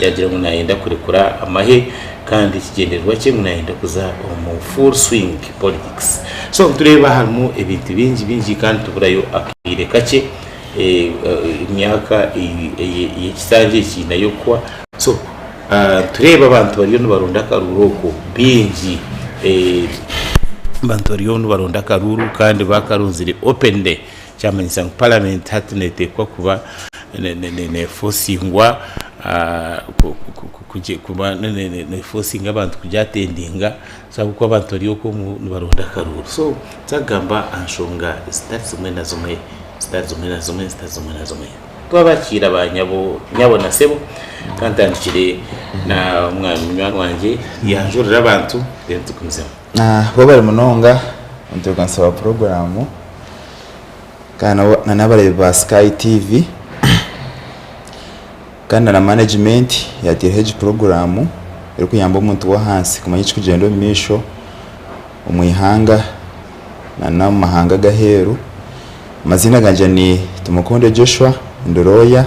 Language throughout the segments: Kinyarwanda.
yagira ngo nayenda kurekura amahe kandi kigenderwa cye munayenda kuza mu full swing politics. So tureba harimo ibintu bingi kandi tuburayo akire kake imyaka yekisanje kinayo kwa. So tureba abantu bariyo n'abaronda karuroko bingi abantu bariyo n'abaronda karuru kandi bakarunzire open day cyamanyisa ngo parliament hatunete kwa kuba ne forcingwa kuba ne forcing abantu kujatendinga sabu ko abantu bariyo ko baronda karuru. So tsagamba anshonga zimwe na zimwe twabakira abanyabo na sebo kantandikire na umwana wanje yanjurira abantu rento kumzema bo bari munonga ntukansaba programu kana nabare ba Sky TV kana na management ya TH programu iri kuyamba umuntu wa hansi kumanya kugenda misho umuyihanga na mahanga gaheru. Mazina ganje ni Tumukunde Joshua Ndoroya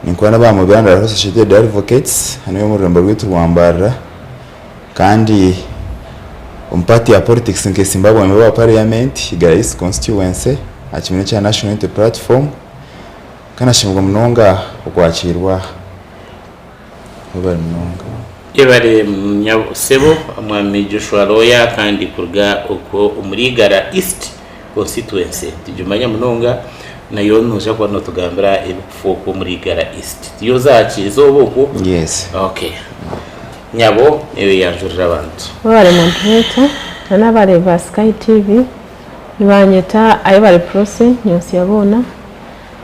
ninkwana ba mu Uganda Associated Advocates hano mu Rwanda rw'itu Rwambara kandi umpati ya politics nke Zimbabwe mu parliament Igais constituency akimene cha national unity platform kana shimugwa munonga ukwakirwa bari munonga yebare sebo amwami Joshua Roya kandi kurga uko umurigara East constituency tujumanya munonga nayo nuje kwa no tugambira ibufoko muri gara East yo zaci zoboko. Yes, okay. Nyabo ewe yanjurira abantu bari mu ntete n'abare ba Sky TV ibanyeta ayibare process nyose yabona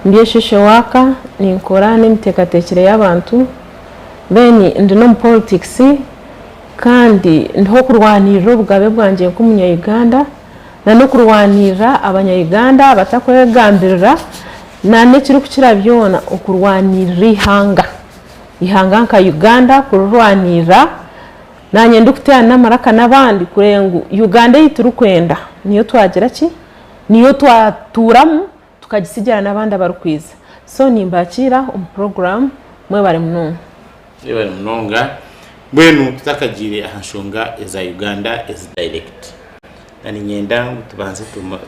mbiyeshishe waka ninkora n'imtekatekere y'abantu beni ndi no politics kandi nho kurwanira ubwabe bwanje nk'umunya Uganda na no kurwanira abanya-Uganda batakwegambirira na nekiri kukirabyona ukurwanira ihanga nka Uganda kurwanira nanye ndukutera namaraka nabandi kurengu Uganda yiturukwenda niyo twagira niyo twaturamu tukagisigera nabandi barukwiza. So nimbakira program mwe bari munonga bwenu tutakagire ahashonga eza Uganda as direct nani nyenda tubanze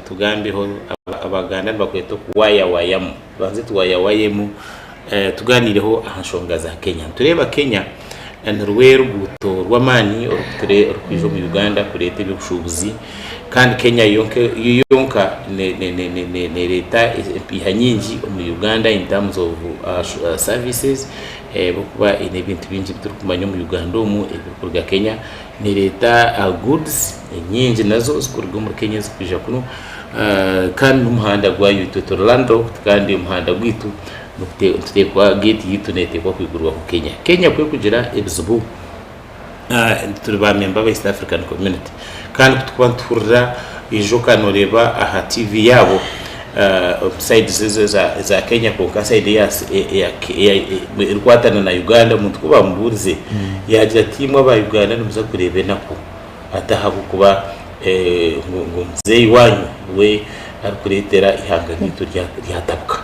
tugambeho abaganda bakweto kuwayawayamo tubanze tuwayawayemo tuganireho ahashonga za Kenya. Tureba Kenya n'urwero guto rw'amani orukwijo mu Uganda kurete by'ubushubuzi kandi Kenya yonka ne leta ihanyingi mu Uganda in terms of services bokuba ibintu bingi turukumanya mu Uganda mu ibikorwa Kenya ni leta goods nyingi nazo zikorwa muri Kenya zikuje kuno kandi umuhanda gwa yuto Orlando kandi umuhanda gwitu tutekwa gate yitunete kwa kwigurwa ku Kenya kwe kugira ebizubu turi ba member ba East African Community kandi tukwanturira ijoka noreba aha TV yabo side za Kenya kwa side ya irwatana na Uganda muntu kuba mburize yagira timu aba Uganda numuza kurebe nako atahabu kuba ngo mzee wanyu we arikuretera ihanga nito ryatabka.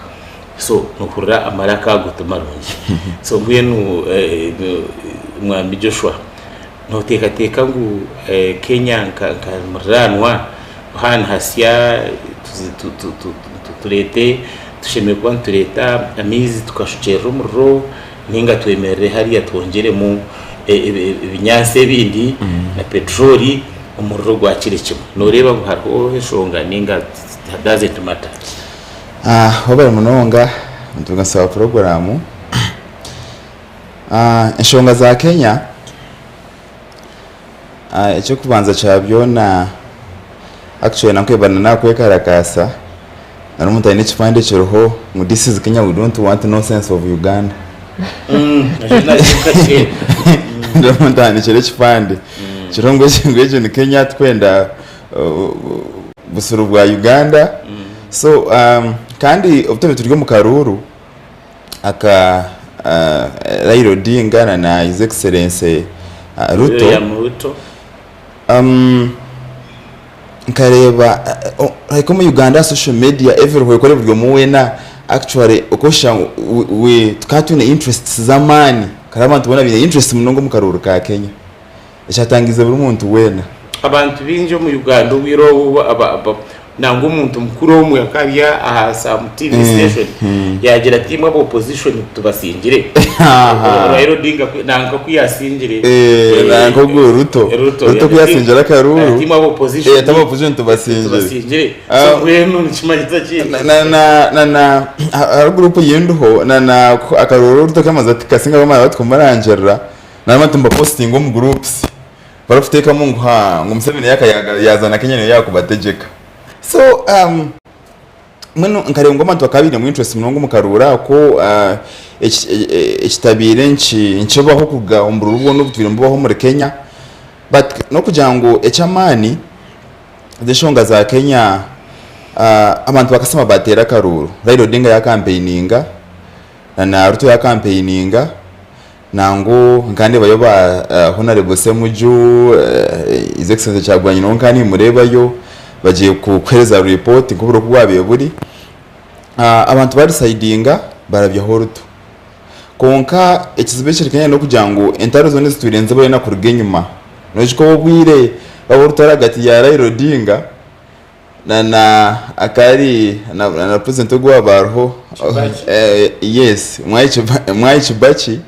So nukura amaraka gutumarungi so ngwenu mwami Joshua no teka ngu Kenya nkamuranwa hana hasya turete tushemekwa tureta amizi tukashucera umuro ninga twemerere hariya twongere mu ibinyase bindi na petroli umuriro gwa kirekimo noreba ngo hariho heshonga ninga doesn't matter. Wabari munonga tugasaba programu eshonga za Kenya icyo kubanza cyabyona actually nakwebana nakwekarakasa narumuntu ine kipande cyoroho ngo this is Kenya, we don't want nonsense of Uganda. Ndamuntu ane cyere kipande kirongo ngweje ni Kenya twenda busuru bwa Uganda. So kandi obutebe turyo mu karuru aka Raila Odinga na His Excellency Ruto nkareba like mu Uganda social media everywhere kore buryo muwena actually ukosha we tukatune interests zamani kari abantu bona bine interest munongo mu karuru ka Kenya ecyatangiza buri muntu wena abantu binje mu Uganda wiro nango umuntu mukuru wo mu yakabya ahasa mu TV station yagira ati mwe opposition tubasingire rero dinga nanga kuyasingire nanga ruto kuyasingira karuru ati mwe opposition tama opposition tubasingire so wenu nikimanyiza kintu na group yenduho na akaruru ruto kamaza kasinga bamara batkumaranjera na matumba posting mu groups barafuteka mungu ngo Museveni yazana Kenya niyo yakubategeka. So mwenu nkare ngoma twakabire mu interest munongo mukarura ko ekitabire nchibaho kuga umburu rugo no butwire mbaho muri Kenya but no kugira ngo echamani zeshonga za Kenya abantu bakasema batera karuru Raila Odinga ya campaigninga na Ruto ya campaigninga nango ngande bayoba honorable Semuju his excellency cyagwanye no nkani murebayo bagiye kukweza report kuburo kubwabiye buri abantu bari sidinga barabya horuto konka ekizibeshye Kenya no kujango entaro zone ziturenze boye na kurugenyuma nojiko bwire baburutara gati ya Raila Odinga na akari na president ogwa barho yes mwayichi bachi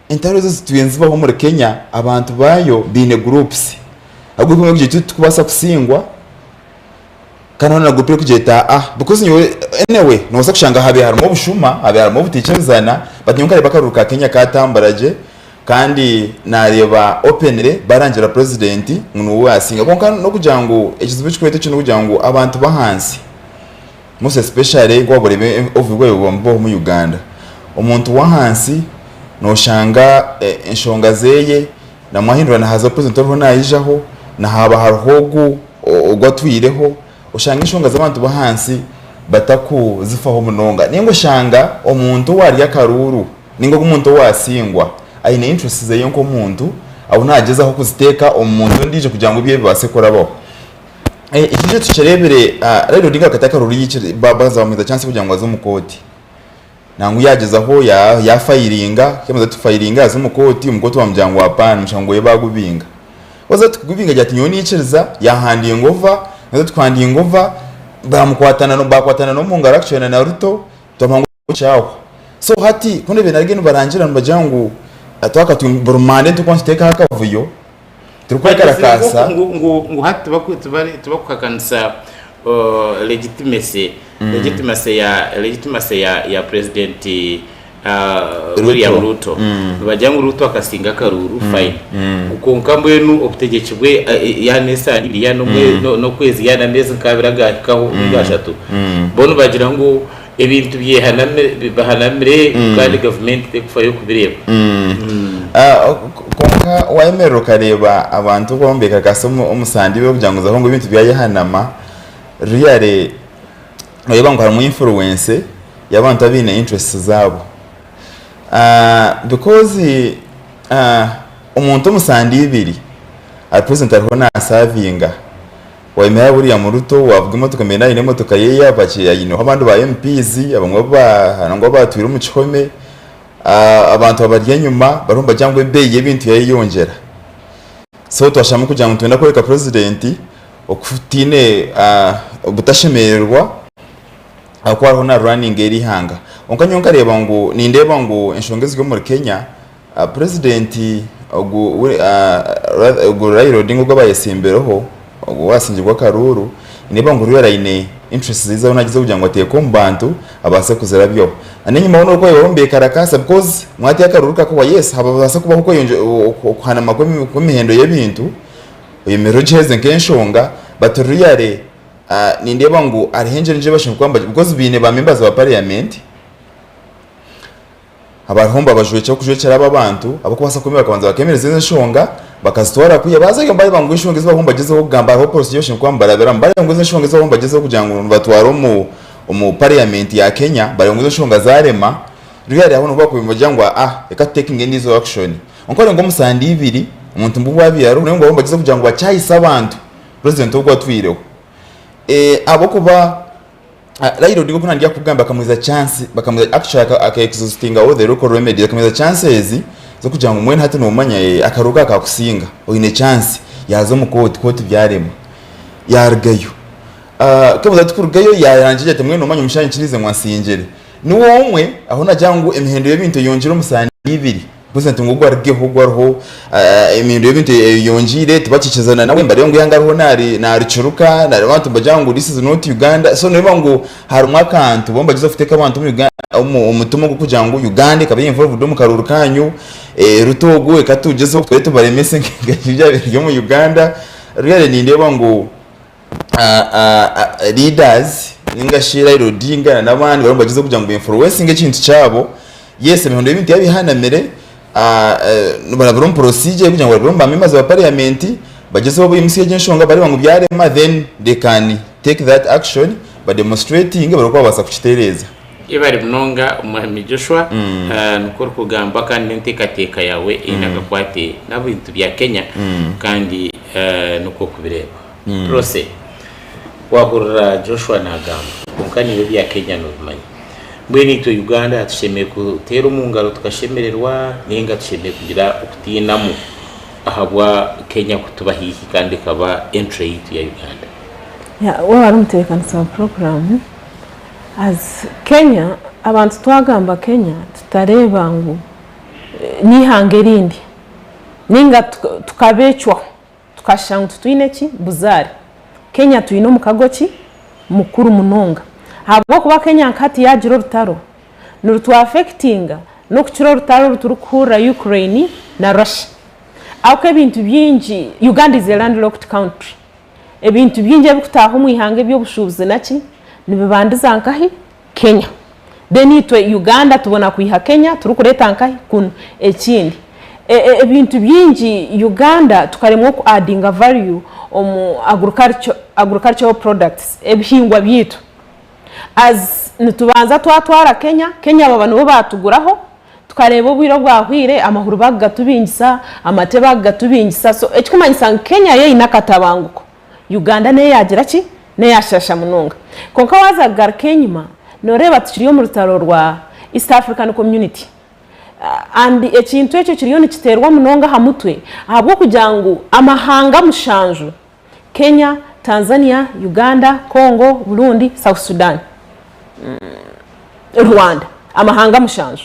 entaro ziturenze baho muri Kenya abantu bayo bine groups agwe kumwe kugiti kubasa kusingwa kanona groupe kugeta because anyway no sakushanga habe harimo bushuma habe harimo butichezana batnyunkare bakaruka Kenya katambaraje kandi nareba openly barangira president ngunu wasinga konka no kujango ekizibu kikwete kino kujango abantu bahansi most especially ngo borebe ovugwe bombo mu Uganda umuntu wahansi no shanga enshonga zeye na mwahindura na haza president ho nayijaho na haba harhogu ogwatwireho ushanga inshonga z'abantu bahansi bataku zifaho munonga ningo shanga omuntu wari yakaruru ningo kumuntu wasingwa ayine interest ze yonko muntu aho nageza aho kuziteka omuntu ndije kugira ngo biye basekoraho ikije tucerebere Raila Odinga katakaruru yice babaza bamiza chance kugira ngo azumukoti nangu yageza aho ya firinga kemaze tufiringa azumukoti umukoti wa mjango wa pan mshango yebagubinga waza tukubinga jati nyoni yicereza yahandiye ngova nazo twandiye ngova bakwatana no munga action na Ruto twamangu cyaho so hati kune benarige no barangira mbajangu atwaka tuburumande tukonsteka hakavuyo turukwekara kasa ngo hati tubakukanisa legitimacy ya president William Ruto bajangu Ruto akasinga karuru fine ukonka mbwenu obutegekibwe yanesa iriya no kwezi yana meze kabiraga kaho ngashatu bono bagira ngo ebintu bihanamire kandi government ekufayo kubireba konka waemero kareba abantu bombeka kasomo umusandi we kujanguza aho ngo ibintu byayahanama really noyeba ngo harimo influence y'abantu abine interest zabo because umuntu musandi ibiri al president ariho na savinga wemera buri ya muruto wavuga imotoka mena ine motoka yeya baciye yino abantu ba MPs abamwe ngo batwira mu kikome abantu abarya nyuma barumba cyangwa beye ibintu yayiyongera so twashama kugira ngo twenda koreka president okufutine butashemererwa akwariho na running eri hanga onkanyonka reba ngo nindeba ngo enshongezwe muri Kenya president ogu Raila Odinga ngo bayesimbereho wasingirwa karuru niba ngo ruyara ine interest ziza unagize kugira ngo ateko mbantu abase kuzera byo anenye mabono ko yombe karakasa because mwati akaruruka ko yes habasa kubaho ko yonje kuhana makomi kumihendo y'ebintu uyemero jeze nkenshonga baturuyare nindeba ngo arihenje nje bashinzwe kwamba because bine ba members ba parliament abarhomba bajuye cyo kujwekera ababantu abako basakomera bakabanza bakemereza inshonga bakazitwara kuye bazaga mbaye bangu inshonga zibahomba gezeho kugamba aho prostitution kwambara bera mbaye ngo inshonga zibahomba gezeho kugira ngo batwara mu parliament ya Kenya bari ngo inshonga zarema ruyari aho nuko kubimujya ngo eka taking any action onkore ngo musandi ibiri umuntu mbubu wabiyaro ngo bahomba gezeho kugira ngo bacayisa abantu president ubwo atwireho abo kuba Raila Odinga kunandiya kugamba bakamuza chance bakamuza actually aka existing all the local remedy bakamuza chances zo kugira ngo mwene hati no manya akaruga akakusinga oyine chance yazo mu koti byarema yargayo kabuza tukurugayo yarangije ate mwene no manya umushanye kirize mwasingere ni womwe aho najyangu emihendo y'ibintu yongera umusani ibiri gusa ntungo argeho gwarho imihendo y'ibintu yongire tubakikizana nawe mbare ngo yangaho nari curuka nari abantu bajyangu this is not Uganda so niba ngo hari umwakantu bomba gizo fiteka abantu mu Uganda umutumo go kugira ngo Uganda kabe involved mu karuru kanyu rutogo ekatugezo tweto baremese ngibyo mu Uganda rero ni ndeba ngo leaders ningashira irodinga n'abandi baromba gizo kugira ngo influencing ikintu cyabo yes imihondo y'ibintu yabihanamere barabron procedure kugira ngo baromba amemaze wa parliament bagezeho bo imisi y'inshonga bari bangu byarema then they can take that action by demonstrating baroko basa kuchitereza ibari mnonga umwami Joshua nukora kugamba kandi ntekateka yawe inagakwate n'abintu bya Kenya kandi nuko kubireba process wagurra Joshua nagamba kunkani yo bya Kenya no bimanyi mbweni to Uganda tushemeye kutera umungaro tukashemererwa nenga tushemeye kugira ukutinamu ahabwa Kenya kutubahihi kandi kaba entry ya Uganda wa warumtekanisa program as Kenya abantu twagamba Kenya tutareba ngo nihangerindi ninga tukabecwa tukashanga tutwineki buzari Kenya tuyino mukagoki mukuru munonga habwo kuba Kenya nkati yagiro rutaro nurutu affectinga no kuciro rutaro ruturukura Ukraine na Russia auke ibintu byinji Uganda is a landlocked country ebintu byinje bikutaho muihange byo bushubuze naki nibibandiza nkahi Kenya then itwe Uganda tubona kuiha Kenya turukureta nkahi kuno ekindi ebintu byinji Uganda tukaremwa ku adding a value agricultural products ebihingwa byitu as nitubanza twatwara Kenya babano bo batuguraho tukareba ubwiro bwahwire amahuru bagatubingisa amate bagatubingisa so ekikumanyisa Kenya ye inakatabanguko Uganda ne yagira ki ne yashasha munonga konka waza garkenyima noreba tukiriyo mu rutaro rwa East African Community and ekintu ekyo kiriyo nikiterwa munonga hamutwe ahabwo kujangu amahanga mushanju Kenya, Tanzania, Uganda, Congo, Burundi, South Sudan, Rwanda amahanga mushanju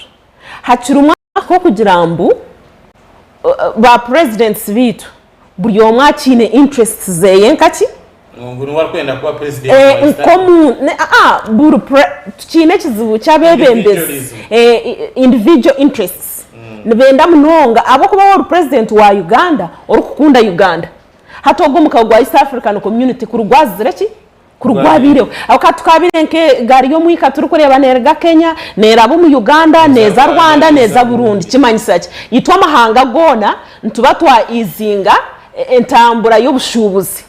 hacirumwa ko kugirambu ba presidents bitu buri omwa kine interests zeye nkaki ngunu warkwenda kuba president buru kine kizibu cyabebembezi individual interests nibenda munonga abo kuba wari president wa Uganda orukukunda Uganda hatogo mukagwa East African Community kurugwazireki kurugwabireho akatukabire nke gari yo mwika turukureba nerga Kenya nerabo mu Uganda neza Rwanda neza Burundi kimanyisaki yitwa mahanga gona ntubatwa izinga entambura y'obushubuzi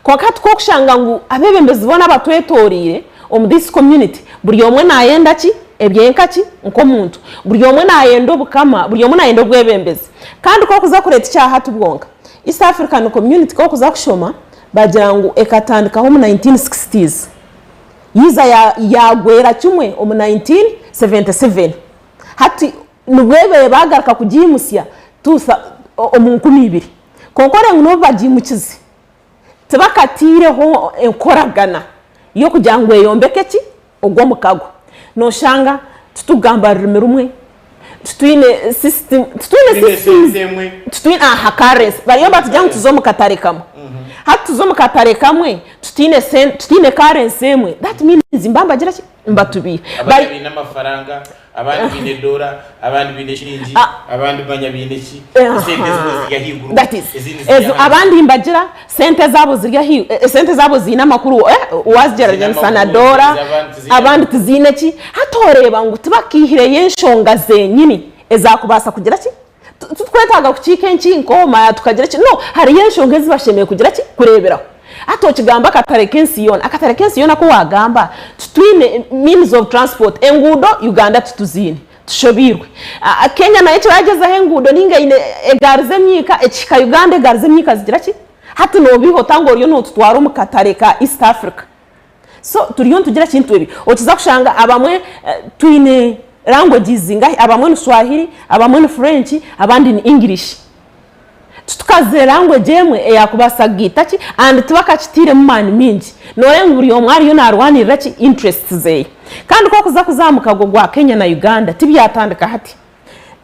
kwa kushanga ngo abebembezi bona batwetorire om this community buri omwe nayenda ki ebyenkaki nko muntu buri omwe nayenda obukama buri omwe nayenda obwebembezi kandi ko kuza kureta cyaha tubwonga East African Community ko kuza kushoma bajangu ekatandika ho mu 1960s yiza yagwera kimwe mu 1977 hati nubwebe bagaraka kugimusya tusa omuntu 2 konkore ngo bagimukize tebakatireho enkoragana yo kujangu eyombeke ki ogwo mukago no shanga tutugamba rumwe tutwine system tutwine currency bariyo batujangu tuzomu katare kamwe hatu tuzomu katare kamwe tutine currency emwe that means Zimbabwe agira ki mbatubira bari n'amafaranga abandi bine dola abandi bine shilingi abandi banyabine ki sente z'ya higuru abandi imbagira sente zabo zina makuru wazgerageza sana dola abandi tuzine ki hatoreba ngo tubakihire yenshonga zenyini ezakubasa kugira ki tutwetaga kucikenki nkoma tukagira ki no hari yenshonga zibashemeye kugira ki kureberaho ato kigamba akatarekensiyona ko wagamba tutwine means of transport engudo Uganda tutuzine tushobirwe Kenya nayo kirageza hengudo ninga ine egarize myika ekika Uganda egarize myika zigira ki hatu no biho tangoriyo no tutwaro mu katareka East Africa so turiyo tugira kintu ebi okiza kushanga abamwe twine languages ngahi abamwe ni Swahili abamwe ni French abandi ni English tukaze language emwe eyakubasagita ki and tubakachitire mu mani mingi nore nguri yo mwari yo narwanirira ki interests ze kandi ko kuzamuka gwa Kenya na Uganda tibyatandika hati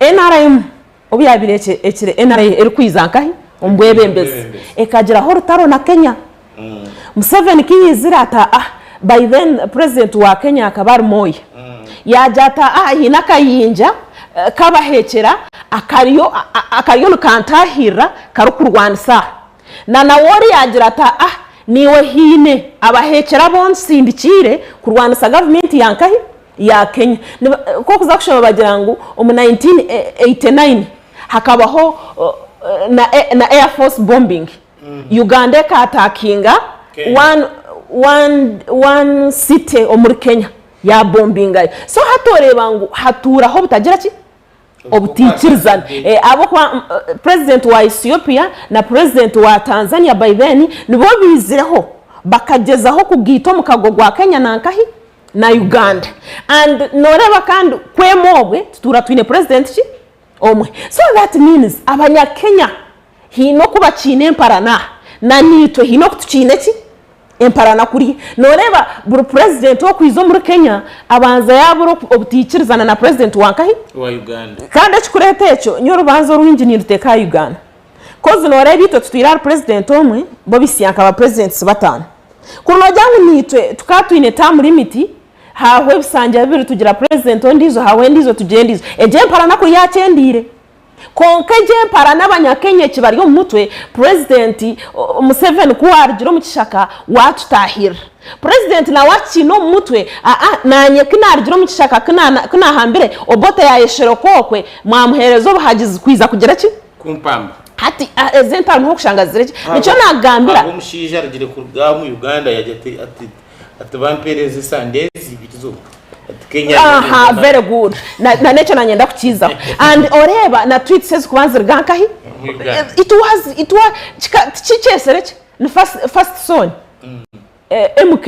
NRM obyabireke ekire NRM eri kwizankahi ombwebembezi ekagira ho rutaro na Kenya Museveni kiyizirata by then president wa Kenya akabar moya yajata hinakayinja kabahekera akariyo nukantahira karukurwanisa na nawori yagirata niwe hine abahekera bonsindikire kurwanisa government yankahi ya Kenya ko kuzakushoma bagira ngo 1989 hakabaho na Air Force bombing Uganda ka attackinga one city omuri Kenya ya bombinga so hatoreba ngo haturaho butagira ki obutikirizana abo kwa president wa Ethiopia na president wa Tanzania by then nibo bizireho bakagezaho kugito mu kagogwa Kenya nankahi na Uganda and noreba kandi kwemobwe tutura twine president ki omwe so that means abanya Kenya hino kuba chine emparana na nitwe hino kutuchine ki emparana kuri noreba buru president wo kwizo muri Kenya abanza yaburo obutikirizana na president wankahi wa Uganda kandi kikurete echo nyoro banzo ruinjinire teka Uganda kozi noreba ito tutira president omwe bo bisiyanka ba presidents batanu kuno jangu nitwe tukatwine term limit ha websanja bibiri tugira president ondizo ha wendizo tugendizo eje emparana ko yachendire konke jempara n'abanyakenya kibari mu mutwe president Museveni kuwarjiro mu kishaka watutahira president na wakino mu mutwe nanye kinarjiro mu kishaka kana hambire Obote ya yeshero kokwe mwamuherezo bahagize kwiza kugera ki kumpamba hati ezenta nko kushangazire nico nagambira abo mushije arigire kurga mu Uganda yajete ati bampereze sandezi bitizo very good na necho nanyenda kuchiza and oreba na tweet says kubanzira gankahi it was chichesere first son MK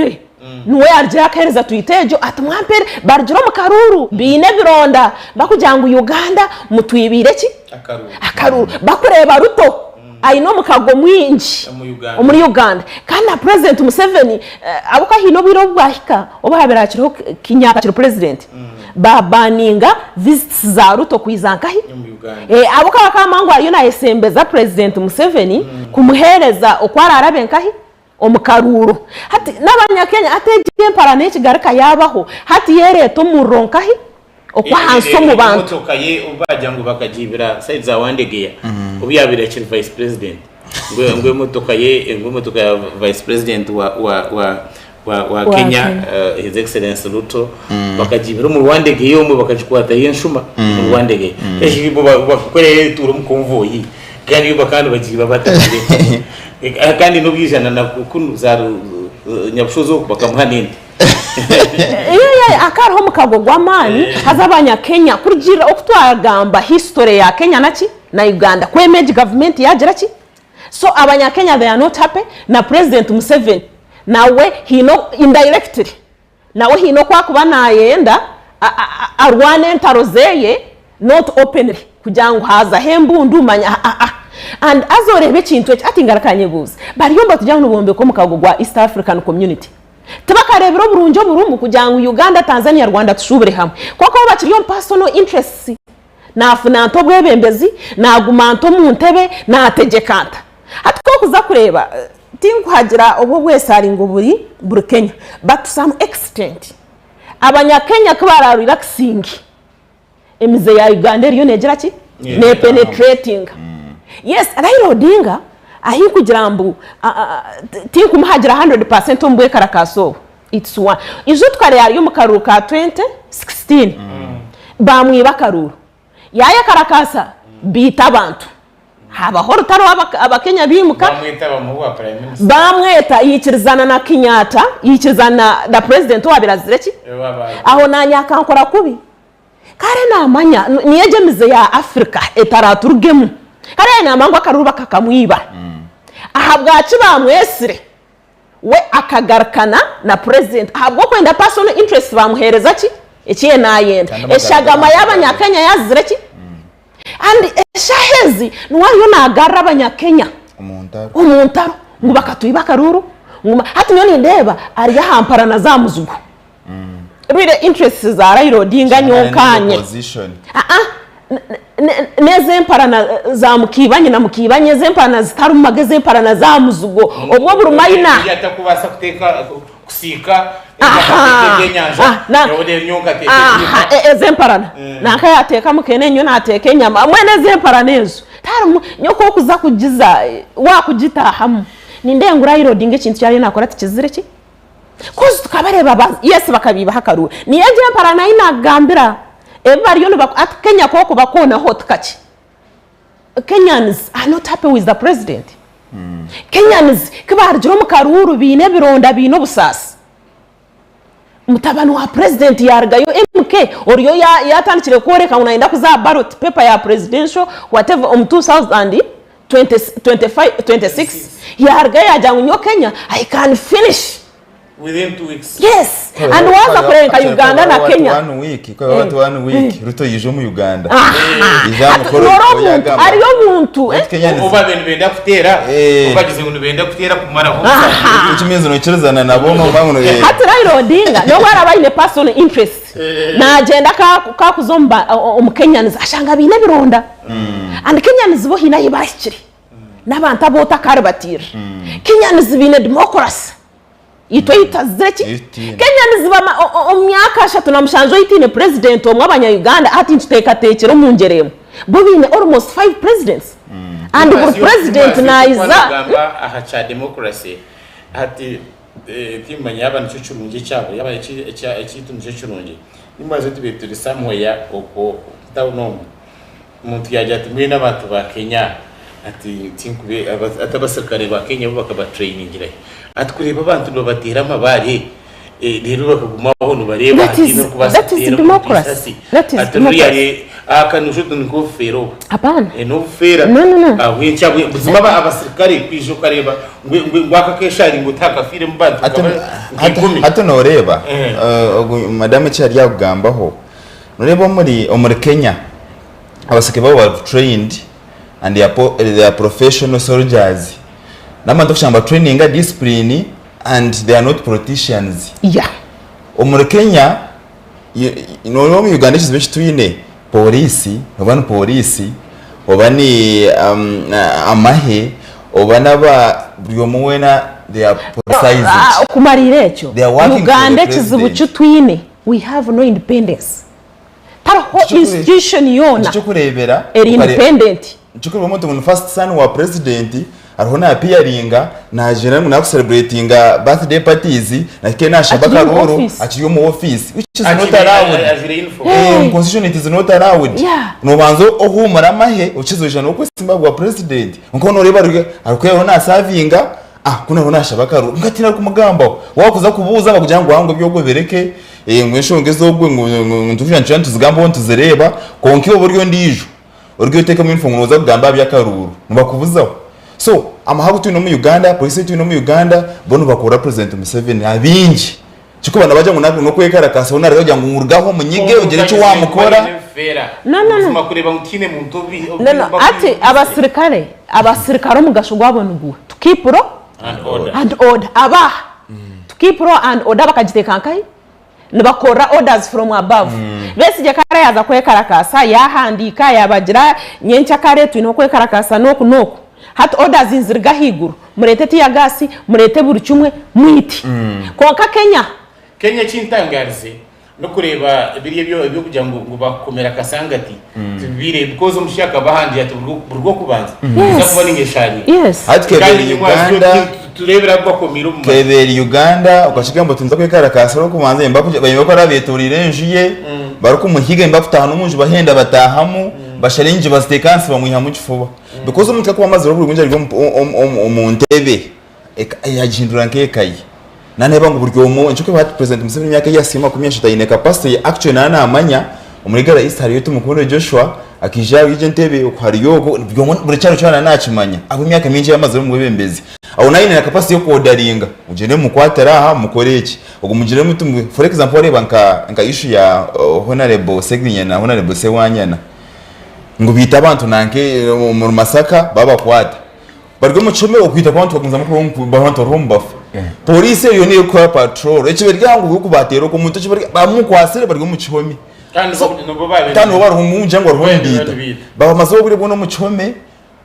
nuwe arja kereza twitejo atmwampere barjiro mu karuru bine bironda bakujyangu Uganda mutwibire ki akaruru bakureba ruto ayino mukago mwinji muri Uganda kandi na president Museveni abuka hino biro bwahika obahabera kiro kinyaka kiro president babaninga visits za ruto kwizankahi abuka bakamangu ayo na esembeza president Museveni kumuhereza okwara arabenkahi omukaruru hati nabanyakenya ategiye mparane kigarika yabaho hati yereto muronkahi okwa hanso mu bantu motokaye ubajya ngo bakajibira size za wandegeya ubiyabira kiri vice president ngwe motokaye motoka ya vice president wa Kenya his excellence Ruto bakajibira mu Rwandege yo mu bakajikwata yenshuma mu Rwandege ejibo bakoreye turo mu konvoyi kandi yo bakandi bajiba batagire kandi no bijana na kunu za nyabushozo bakamuha nindi akaraho mukagogwa mani hazabanya Kenya kurgira okutwagamba history ya Kenya naki na Uganda kwemage government yagira ki so abanya Kenya they are not happy na president Museveni nawe hino indirectly nawe hino kwa kuba nayenda arwane ntarozeye not openly kujangu haza hembundu manya and azorebe kintu ati ngarakanye guze bari yomba tujyangu bombe ko mukagogwa East African Community tibakarebero burunjo burumbu kujangu Uganda Tanzania Rwanda tushubire hamwe kwako bakiriyo personal interests nafuna nto bwebembezi nagumanto mu ntebe nategekanta atko kuza kureba tinku hagira obwo bwese ari ngo buri Kenya but to some extent abanya Kenya kubara relaxing emize ya Uganda riyo negira ki ne penetrating yes Raila Odinga ahi kugira mbu tinku muhagira 100% ombwe karakaso it's one izo tware yari mu karuka 2016 bamwiba karuru yaya karakasa bita abantu habaho rutaro abakenya bimuka bamwita bamuwa prime minister bamweta yikirizana na Kenyatta yikirizana na president wa Birazireki aho nanyaka nkora kubi kare namanya niyegemize ya Africa etaraturugemu kare namangwa karuba kakamwiba ahabwaci bamwesire we akagarukana na president ahabwo kwenda personal interest bamuhereza ki ekiye nayenda eshagama y'abanyakenya yazire ki and eshahezi nuwayo nagarra abanyakenya umuntaro ngo bakatuye bakaruru hati nyoni ndeba ari yahampara na za muzugu really interests za Raila Odinga nyokanye neze mpara za mukibanye na mukibanye ze mpara zitaru mageze mpara na za muzugo obwo burumayina yatakubasa kuteka kusika ze mpara naka yateka mukene nyo nateke nyama mwene ze mpara nezo taru nyoko kuza kugiza wa kugitahamu nindenga Raila Odinga ikintu cyari nakora tikizire ki kuzi tukabareba yes bakabiba hakaru niyaje mpara nayo nagambira everybody you know at Kenya koko bakona hot kachi Kenyans are not happy with the president Kenyans kibarjiro mu karuru bine bironda bino busasi mutabano wa president yargayo MK oriyo yatandikire koreka unaenda kuza ballot paper ya presidential whatever 2026 yargayo ajyanyo Kenya I can finish within 2 weeks. Yes. And waza kurenga Uganda na Kenya. 1 week. Kwa watu 1 week. Ruto yijo mu Uganda. Ijamu koro yagamba. Ariyo muntu. Oba bene benda kutera. Obagize ngo benda kutera kumara ho. Ikimizo no kirezana nabo mu bangu no. Hati Raila Odinga no wara bayine personal interest. Na agenda ka kuzomba Kenyans ashanga bine bironda. And Kenyans bo hina yibashikiri. N'abantu abota karibatira. Kenyans bine democracy. Itoita zeki Kenya niziba omyaka 3 namushanjo itine president omwe abanya Uganda ati nteka tekero mungeremo bobine almost 5 presidents and the president na iza gamba ahacha democracy ati timanya abantu cyucurunje cyabo yaba ekitu cyucurunje nimaze tubeturi samhoya koko tawuno umuntu yaje ati mwe n'abantu ba Kenya ati tinkube atabasakare ba Kenya bo bakaba training gira ati kureba abantu no batera amabare rero bakagumaho no bareba ati no kubasatira democracy that is democracy akanusho tunko fero apana no fera ahwencha buzima abasirikare kwijo kareba ngwaka keshari ngutaka fire mbantu hato no reba madame cyari yagugambaho noreba muri Kenya abasirikare babo trained and they are professional soldiers. Namanto kushamba training discipline and they are not politicians. Yeah. Omuri Kenya no mu Uganda kizwe kituyine polisi, obana polisi, obani amahe, obana ba byomuwena they are politicized. Kumarire echo. Uganda kizwe kituyine we have no independence. Taro institution yona. Cyokurebera independent. Chukuru umuntu first son wa president arihona appearinga na general na celebratinga birthday parties na kena shabaka roro achiyo mu office which is not allowed. Constitution it is not allowed. No banzo ohumara amahe ukizoja no kwesimba wa president nkono reba arikuyeho na savinga kuna hona shabaka roro ngatina ku mugamba wakuza kubuza bakugira ngo hango byo bereke mweshongezo gwe nduvya nchantu zigambo ntuzereba konkiyo buryo ndijo uryo teka mu infunguro za kugamba byakaruru mubakubuzaho so amahagu tu no mu Uganda police tu no mu Uganda bono bakora president Museveni abinji chiko bana baje no kwekara kasa onara bajya ngurgaho munyige ugere cyo wamukora no kureba mutine mu ntobi ati abasirikare mu gasho gwabona ubu to keep law and order aba to keep law and order bakagiteka kai nibakora orders from above besije kare yaza kwekarakasa yahandika yabagira nyencha kare twino kwekarakasa noku hat orders inzirga higuru murete tiya gasi murete buri cyumwe mwiti konka Kenya chintangarze no kureba biriye byo kujya ngo bakomera kasangati bire because umushaka bahandi ati burwo kubanza biza kuba ningeshanye hatkebera Uganda turebera bakomira mu kebera Uganda ukashigambo tunza kwekarakasa no kubanza bayimba arabeturire njiye baruko muhiga mbafutana umunju bahenda batahamu basharenje bastekansi bamuha mu kifuba because umuntu ko amazi ro kunja umuntebe yajindura nkekayi naneba ngo buryo mu ncuko ba president Museveni myaka yasima kumyesha tayine capacity action na amanya umurigara East hariyo tumukondo Joshua akija yije ntebe uko hariyo buri cyaro cyana nakimanya abo myaka minje yamaze mu bembezi aho nayo ina capacity yo kodaringa ugende mukwatara aha mukoreki ubwo mugire mutumwe for example reba nka issue ya honorable Segrinya na honorable Sewanyana ngo bita abantu nanke mu Masaka babakwata barwe mucome okwita kwantu bakunza mukuru bahantu rombafu police yo niyo kwa patrol ekibe ryangu uko batero ko muntu kibe bamukwasire barwe mucome kandi bo barumunja ngo rumbita baba mazo buri bono mucome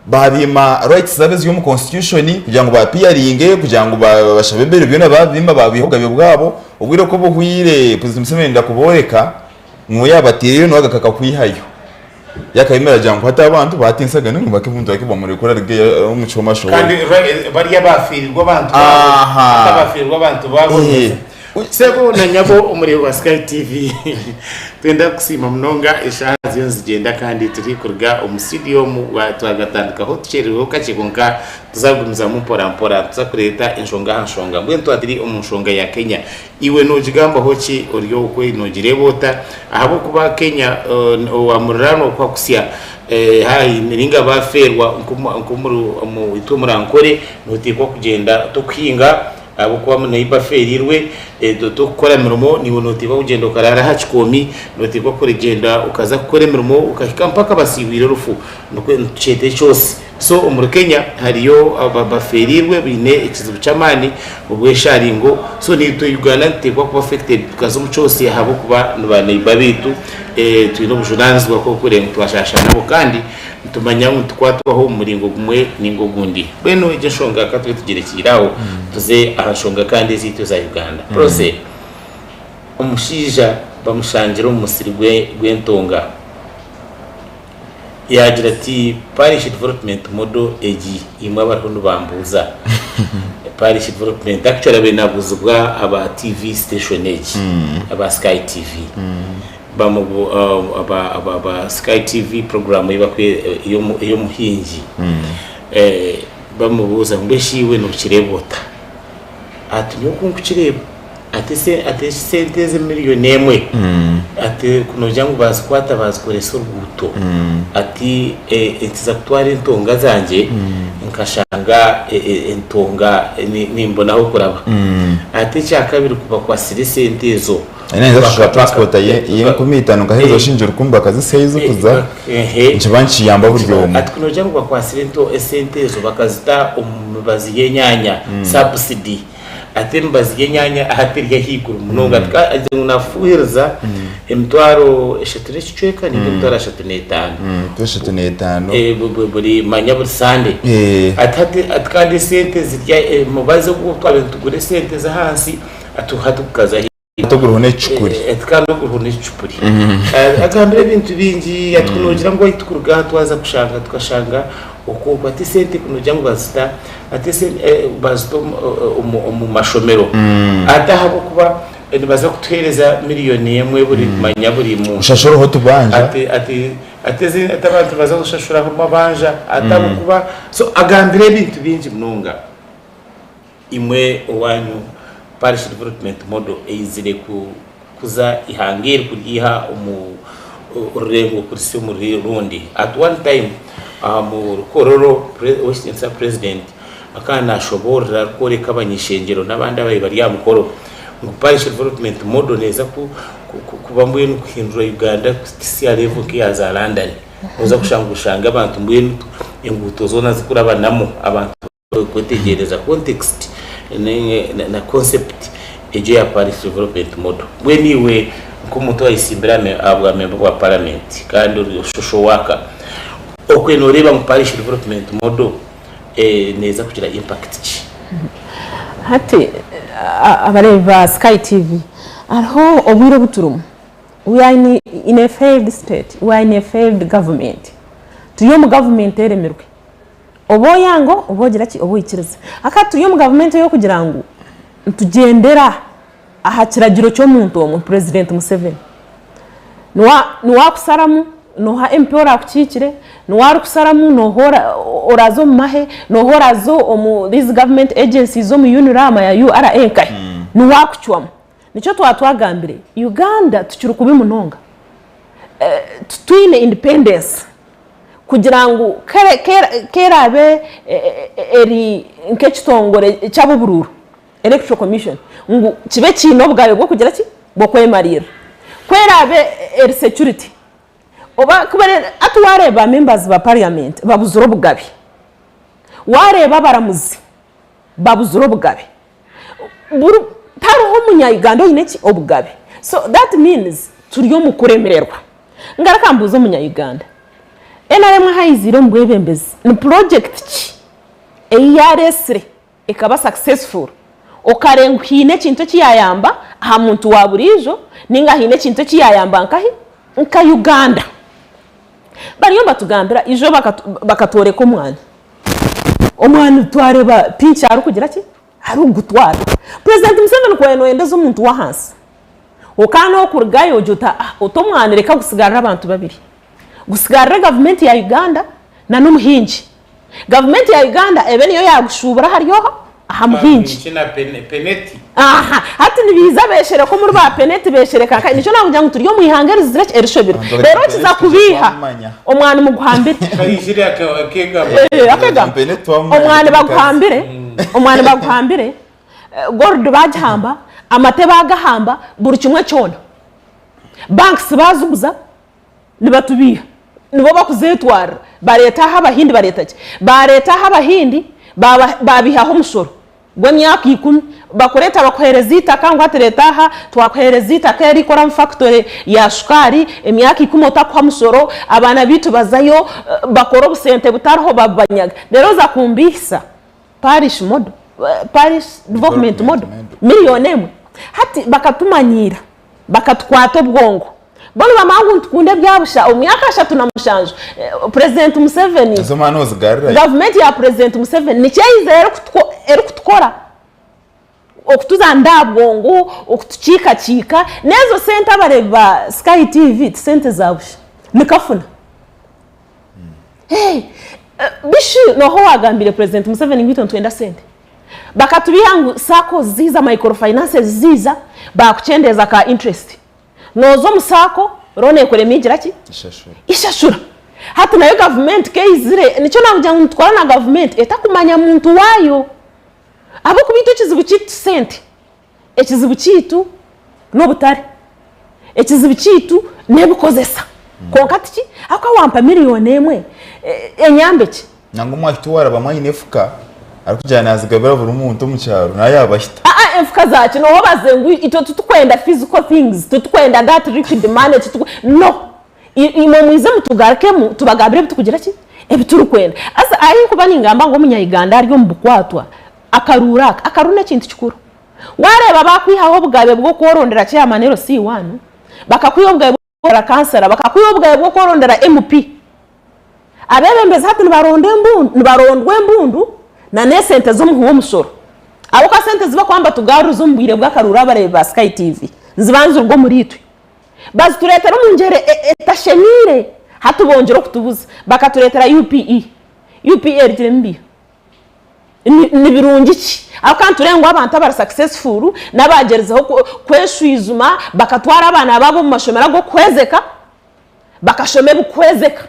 babima rights zabe yo mu constitution kugira ngo bapiaringe kugira ngo bashabembere byona babimba babihoga bwabo ubwire ko buhwire president Museveni kuboreka ngo yabatiriye no agakaka kwihayo yakayimera jangu hata abantu batinsaga ngo bakivunza bakibwa muri kora rige umucoma showe kandi bari yabafirirwa abantu babafirirwa abantu babonye sebo na nyabo umuri wa Sky TV twenda kusima mnonga ishazi yonzigenda kandi turi kurga umustudio mu twagatandika ho tuchereho kachigonka tuzagumiza mu mpora tuzakureta inshonga mbwe ntwadiri umushonga ya Kenya iwe no jigamba hochi oriyo ukwe no jirebota ahabo kuba Kenya wa murano kwa kusia hayi niringa baferwa nkumuru mu itumurankore nutikwa kugenda tukwinga abo kwa munaiba ferirwe to gukora mirimo ni bonoti bagenda ukarara hacikomi noti ko kurigenda ukaza gukora mirimo ukahika mpaka basibire rufu nuko cete cyose so muri Kenya hariyo abaferirwe bine ikizibu cyamani ubwe sharingo so ni to Uganda tekwa ko affected kazo mucyose habo kuba banaiba bitu twino bujudanzi bwo kurenga twashasha nabo kandi tumanya twatwaho muringo gumwe ningo gundi beno ije shonga katwe tugerekiraho tuze arashonga kandi zito za Uganda prose umushija bamushangira umusirigwe gwentonga yagira ati parish development model egi imwe abantu bambuza parish development actually benabuzwa aba TV station egi aba Sky TV bamubu aba Sky TV program ibakwe iyo muhingi bamubuza mbeshiwe no kirebota ati nyo kunkireba ati senteze miliyoni emwe ati kuno jangu bazikwata bazikoresa urubuto ati entiza kutwara intonga zanje nkashanga entonga nimbonaho kuraba ati cyakabiri kuba kwa sentezo neza shaka transport ye kumitano gahezo shinjira kumba kazi seizo kuza nchibanchi yamba buryo ati kuno jangu kwa sentezo bakazita umubazi yenyanya subsidy atembazi yenyanya ahatirya higuru munonga unafuhiriza emtwaro eshatire chweka ni emtwaro 35 buri manyaburi sande atkandi sente zirya mubaze bwo twale tugure sente za hansi atuhatukaza tuguruhone chukuri etkando guruhone chukuri agambira ibintu bingi atkunogira ngo itukuruga twaza kushanga tukashanga uko bati sente kunogira ngo bazita atese bazito mu mashomero atahabo kuba baza kutuhereza miliyoni emwe buri manyaburi mu shashoro ho tubanja ateze atabantu baza gushashura mu mabanja atabo kuba so agambira ibintu bingi munonga imwe owanyu parish development model izire kuza ihangire kuriha urengo kurisi mu Rundi at one time mu kororo Western president akana ashobora koreka abanyishengero nabandi abaye bari yamukoro mu parish development model neza kubambuye no kuhindura Uganda kisi level kiyaza London uza kushanga abantu mbuye inguto zona zikurabanamo abantu kwetegereza context na concept eje ya parish development model weniwe nk'umuntu wayisimbirame abwa member wa parliament kandi ushusho waka okweno reba mu parish development model neza kugira impact ki hati abareva Sky TV aho obwiro buturumu we are in a failed state, we are in a failed government tuyo mu government eremerwe oboyango obogira ki oboyikiriza akatu yo mu government yo kugira ngo tugendera aha kiragiro cyo muntu omu president Museveni nuwa kusaramu noha empora kukikire nuwa kusaramu nohora orazo mahe nohorazo omu these government agencies zo mu unirama ya URA kai nuwa kuchwam nicho twatwagambire Uganda tukiri kubi munonga twine independence kugira ngo kerabe eri nk'ekitongore cy'abubururu electoral commission ngo kibe kinobwayo bwo kugira ki bwo kwemarira kwerabe eri security oba kubere atwareba members ba parliament babuzuro bugabe wareba baramuzi babuzuro bugabe taruho munya Uganda yineki obugabe. So that means turiyo mukuremererwa ngaraka mbuzo munya Uganda enaremwe hayiziro mbwebembezi ni project ki eyaresre ikaba successful okarenga hine kintu kiyayamba ha muntu wa burijo ninga hine kintu kiyayamba nka Uganda bariyo batugambira ijo bakatore ko omwana twareba pincha ari kugira ki ari ugutwara President Museveni kweno endeza umuntu wa hansi ukana okurgayo jota utomwana reka gusigarira abantu babiri gusigarira government ya Uganda na n'umuhinji government ya Uganda ebe niyo yagushubura hariyo aha muhinji kina peneti hati nibiza beshere ko muri ba peneti beshere kaka nico nakugira ngo turiyo muihangere zireke erishobira rero kiza kubiha omwana muguhambire kayishire akega omwana baguhambire gordo bajhamba amate bagahamba buri kimwe cyona banks bazuguza nibatubiha nibo bakuzetwara bareta habahindi bareta habahindi babihaho umusoro gwe myaka 10 bakoreta bakohereza itaka ngo atereta ha twakohereza itaka yari kora factory ya shukari emyaka 10 otakwa musoro abana bitu bazayo bakora obusente butariho babanyaga rero za kumbisa parish development model miliyoni hati bakatumanyira bakatwata bwongo bano bamangu tukunde byabusha omyaka 3 namushanje President Museveni government ya President Museveni ni cyayizera kutukora okutuza ndabwongo okutukika nezo sente abareba Sky TV sente zabusha nikafuna bishi noho wagambire President Museveni ngito ntwenda sente bakatubihangu sako ziza microfinance ziza bakuchendeza ka interest nozo musako rone kore migira ki ishashura hatu nayo government keizire nico nakugira ngo twara na government etakumanya muntu wayo abo kubito kizibu kitu sente ekizibu kitu no butare ekizibu kitu nebukozesa konkati ki akawampa miliyoni emwe enyambeki nango mwahitwara bamwayinefuka arikujana azigabira buri muntu mu cyaro nayabahita efuka zacu no bazengu ito tutukwenda physical things tutukwenda that liquid money no imo mwize mutugarekemu tubagabire bitukugira ki ebiturukwenda asa ayi kuba ningamba ngo munya Uganda ariyo mbukwatwa akaruna kintu kikuru wareba bakwihaho bugabe bwo korondera chairmanero C1 bakakuyobwa bwo kansera bakakuyobwa bwo korondera MP abebembeza hatu barondwe mbundu na nesente zo muhuwo musoro abo ka sente ziba kwamba tugaru zo mbwire bw'akarura bareba Sky TV zibanze urwo muri itwe bazituretera mu ngere etashemire hatubongera kutubuza bakaturetera UPE rjembi ni birungi ki akanturengwa abantu abara successful nabagerezaho kweshwizuma bakatwara abana babo mu mashomera go kwezeka bakashome bukwezeka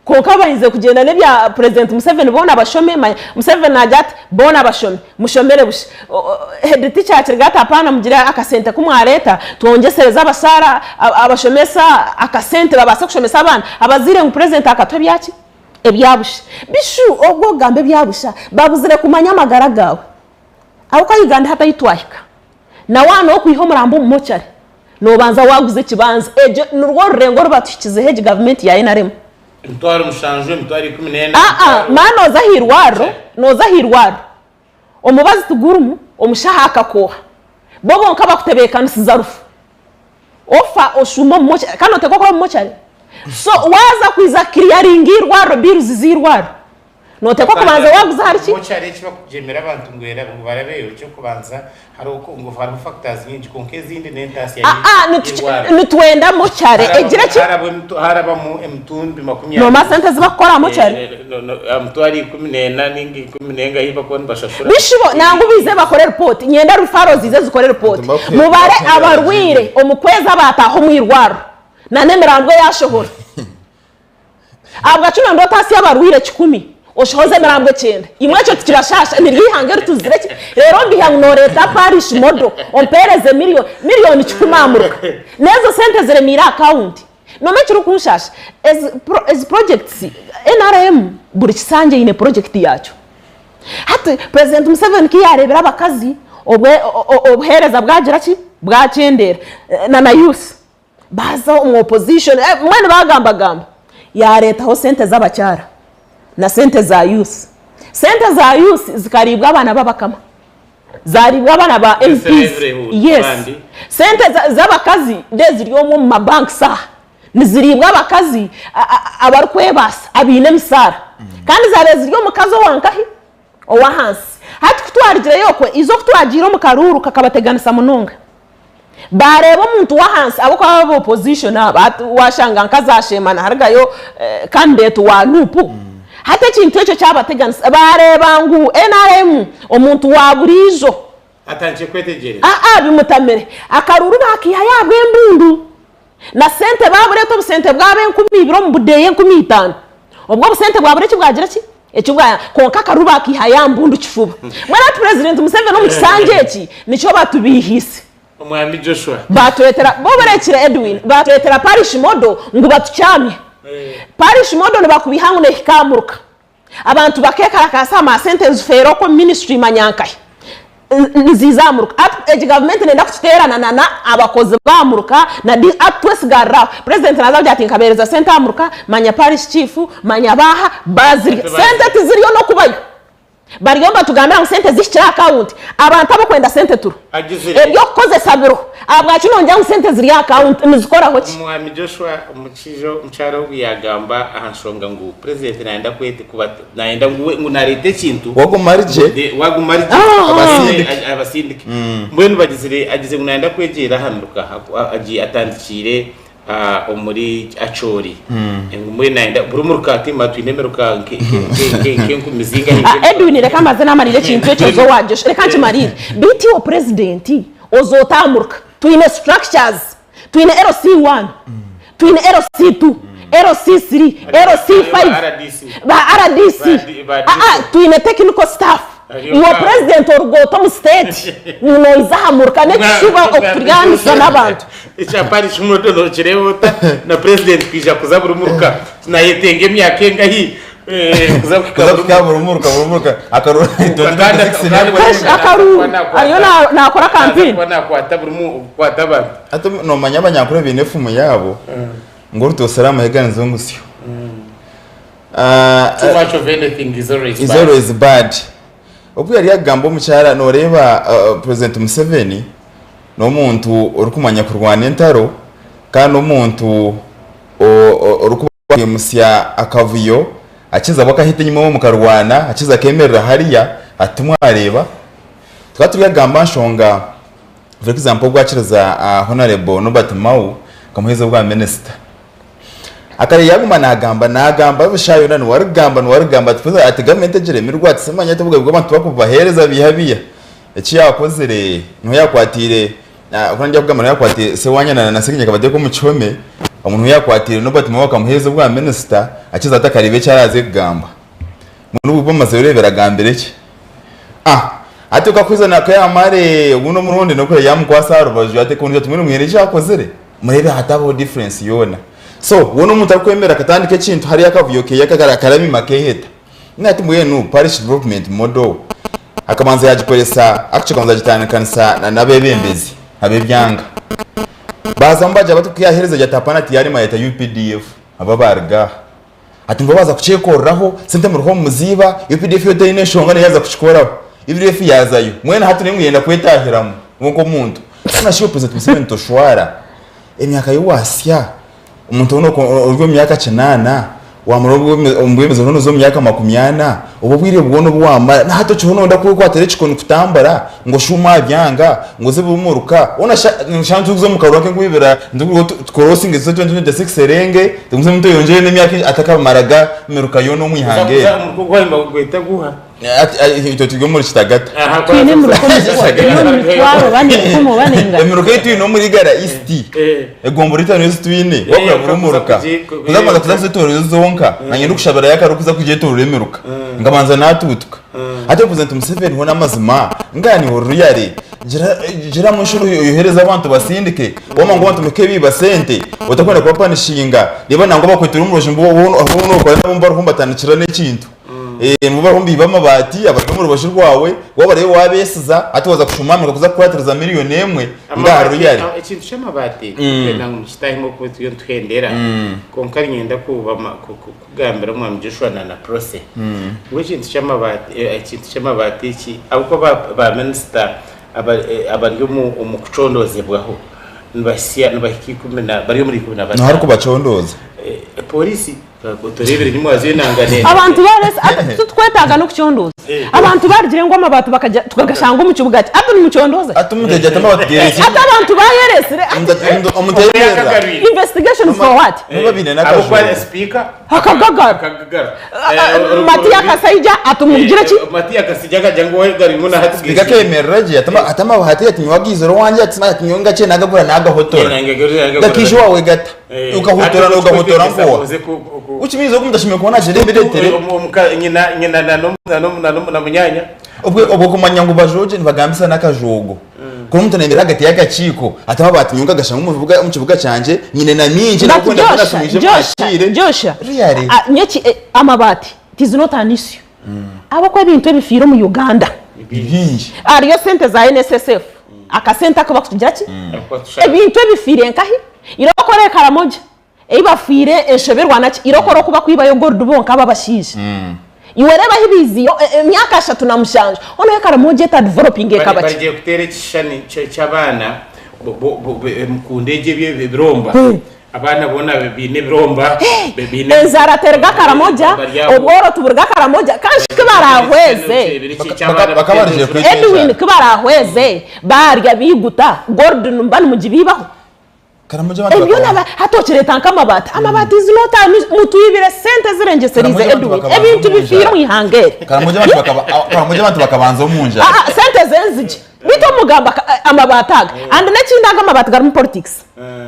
konka bahize kugenda nebya President Museveni bona abashome Museveni najat bona abashome mushomere bushi hediti cyacu gata apana mugira akasente kumwareta tuongesereza abasara abashomesa akasente babasa kushomesa abana abazire mu president akatwe byaki ebyabusha bishu obwo gambe byabusha babuzire kumanya amagara gawe aho kayiganda hata yitwahika na wana okwiho murambo mu mochari no banza waguze kibanza eje nurwo rurengo rubatukize heje government ya NRM mtwari mushanje mtwari 14 mano zahirwaro omubazi tugurumu omushahaka koha bobo nkaba kutebekana sizarufu ofa oshumo mocha kano tekoko mocha so waza kwiza clearing irwaro biru zizirwaro no tekoko banza waguza hariki mocha rechi bakujemera abantu ngwera ngo barabeyo cyo kubanza hari uko ngo varu factors nyingi konke zindi nentasi ya nitwenda mochare egira ki haraba mu M2 makumya no masante zibakora mochare mtwari 14 ningi 14 hiba kon bashashura bishibo nangu bize bakore report nyenda rufaro zize zikore report mubare abarwire omukweza bataho mwirwaro na nemerandwe yashohora abwa cuno ndo tasi y'abaruhire 10 oshoze mirambwe 9 imwe cyo kirashasha nirihange rutuzireke rero mbihanga no leta parish model ompereze miliyoni 10 amuruka nezo sente zire mira account no mechuru kunshasha as projects NRM buri kisange ine project yacu hati president Museveni ki yarebera abakazi obuhereza bwagira ki bwacendera na youth baza mu opposition mwana bagamba ya leta ho sente z'abacyara na sente za youth zikaribwa abana babakama zaribwa abana ba MPs yes sente z'abakazi ndeziriyo mu mabank sa niziribwa abakazi abarkwebasa abine misara kandi zareziriyo mu kazo wankahi owa hansi hati kutwarigire yokwe izo kutwagira mu karuru kakabateganisa munonga bareba umuntu wa hansi abo kwa opposition washanga nkazashemana harigayo candidate wa nupu hata kintu cyo cyabateganisa bareba ngu NRM umuntu wa burijo atanje kwetegere bimutamere akaruru bakiha yabwe mbundu na sente babureto busente bwabe 10 biro mbudeye 15 ubwo busente bwabure kibwagira ki ekibwa konka karuba bakiha yambundu kifuba mwana president Museveni mu kisange eki nico batubihise umwami Joshua batwetera boberekira Edwin batwetera parish model ngo batucyamye parish model ne bakubihangu ne hikamuruka abantu bakekara kasa ma sentence fero ko ministry manyankai nizizamuruka at government nenda kuterana na abakozi bamuruka na atwesigarra president nazaje ati nkabereza center amuruka manya parish chief manya baha baziri center tiziriyo no kubayo barigomba tugambira ngo sente zishira account abantu abo kwenda sente turu ebyo koze sabiro abwacu nonja ngo sente ziri account nizikora hoki umwami Joshua umucijo mcharo yagamba ahanshonga ngo president naenda kwete kuba naenda ngo narete kintu wagumarije abasindike mbwenu agize ngo naenda kwegera handuka agiye atandikire omuri achori muri naenda burumuruka atima twinemeruka nke mizinga Edwin reka mazana amarire kintu cyo zo waje reka nkimarire biti o president ozotamurka twine structures twine RC1 twine RC2 RC3 RC5 ba RDC twine technical staff your president orugoto mu state no izamurka nekishuba okuganisa nabantu icyapari cy'umudo no kirewota na president kwija kuza burumuruka na yetenge myaka ngahi kuza burumuruka akaru ayo nakora campaign kwata burumu kwataba ato no manyaba nyakure binefumu yabo ngo rutosara heganizo ngusyo too much of anything is always bad Obu yari yagambo mucyara noreba president Museveni no muntu urukumanya kurwana entaro kandi umuntu urukubye musya akavuyo akiza bakahita nyuma mu karwana akiza kemerera hariya atumwareba twaturi yagamba nshonga for example gwakiriza honorable Nobert Mau kamuheza bwa minister akari yagumana agamba bishayo nani warugamba tuvuze ati government ejere mirwati semanya tuvuga bwo abantu bakubahereza bihabiya eki yakozere no yakwatire kandi yavuga mana yakwatire se wanyana na sekinye kabade ko muchome umuntu yakwatire no bati mabaka muheza bwa minister akiza atakaribe cyaraze kugamba muntu ubwo maze urebera gambere ki ati ukakwizana ko yamare ubuno murundi no ko yamukwasa rubaju ate kunje tumwe mwere cyakozere murebe hatabo difference yona so wono muntu akwemera katandike kintu hari akavuyo ke yakagaragara makeheta nati mwenu parish development model akamanza yagikoresa akikanza gitanakanisa na bebembezi abebyanga baza mbaje batukiyahereza yatapana ati yari mayeta UPDF ababarga ati mbabaza kucekoraho sente mu ruho muziba UPDF yote ine shongane yaza kuchikoraho UPDF yazayo mwena hatu nimwe yenda kwetahiramo nko muntu tunashiyo president Museveni toshwara emyaka yuwasya umuntu urwo myaka 9 wamurobwemeza none zo myaka 20 ububwire bwono bwama na hato cyono ndakuye kwatere chikoni kutambara ngo shuma byanga ngo zebumuruka ona shantu zo mukarwake ngwibera ndugwo tworosinge 2026 serenge tumuze muntu yonjeye n'imyaka atakabamaraga meruka yono mwihange kuko kwemba gweta guha ito tigo muri kitagata twine mu rukombo bane rukomo banenga emiruka itu no muri gara isti egombo ritano yose twine wakura burumuruka kuzamanza kuzasetora zonka nanye ndukushabara yakarukuza kujetora emiruka ngamanza natutuka ate President Museveni hona mazima ngani horuyare jira mushuru yohereza abantu basindike wama ngo abantu mekebi basente utakwenda kwa panishinga niba nango bakwetura umuroje mbo uno kwa nabumba rumbatanukira n'ikintu muba rumbi bamabati abagomuro bashirwawe wabare wabesiza atoza kushumamira kuza kwatereza miliyoni emwe ngaro yari ikintu cy'amabati kwenda ngo kitahimo ko tuyo twendera konkari nyenda kugambira umwami Joshua na process ikintu cy'amabati iki abuko ba minister abaryo mu kucondoze bwaho nibasiya bari muri 12 naho ko bacondoza polisi kutorebere ni mwazi nangane abantu barese twetaga no kucondoza abantu barigire ngo amabatu bakajya tukagashanga mu kibuga ati mu condoza atumuteje atamabaterese ati abantu bayerese umutereza investigation for what mubabine abo kwa speaker akagagara Matiya Kasayija atumugire ki Matiya Kasayija kajya ngo gari muna hatubwira bigakemeraje atama bahati ati nywagize wanje ati nyonga cye nagabura nagahotora gakisho wawe gata ukahotora no ugahotora ngo ukimizo kumudashimye kubona je reberetere nyina na munyanya ubwo kumanya ngo bajoje ntibagambisa nakajogo ko umuntu nembera hagati y'agaciko ataba batinyunga gashanga mu kibuga canje nyine na minje no kwenda kunasumije mashire Joshua nyeki amabati is not an issue abako ibintu bifiro mu Uganda byinshi ariyo sente za NSSF akasenta ko bakugira ki ibintu bifire nkahi irokore Karamoja ibafire esheberwa naki irokoro kuba kwibayo gold bonka babashije iwereba hibiziyo myaka 3 na mushanje ono Karamoja ta developing ekabaki bagiye kutere kishani cy'abana mukundege biromba abana bona bine biromba bine enzara terga Karamoja oboro tuburga Karamoja kanshike barahweze bakabarije kuri Edwin kibarahweze barya biguta gold numbani mugibibaho Karamoja ebyo naba hatokereta nkamabati amabati is not mutuyibire sente zirengeserize Edwin ebintu bifira mu ihangere Karamoja abantu bakabanza munja sente zenzije bito mugamba amabataga and nekindaga amabati gari mu politics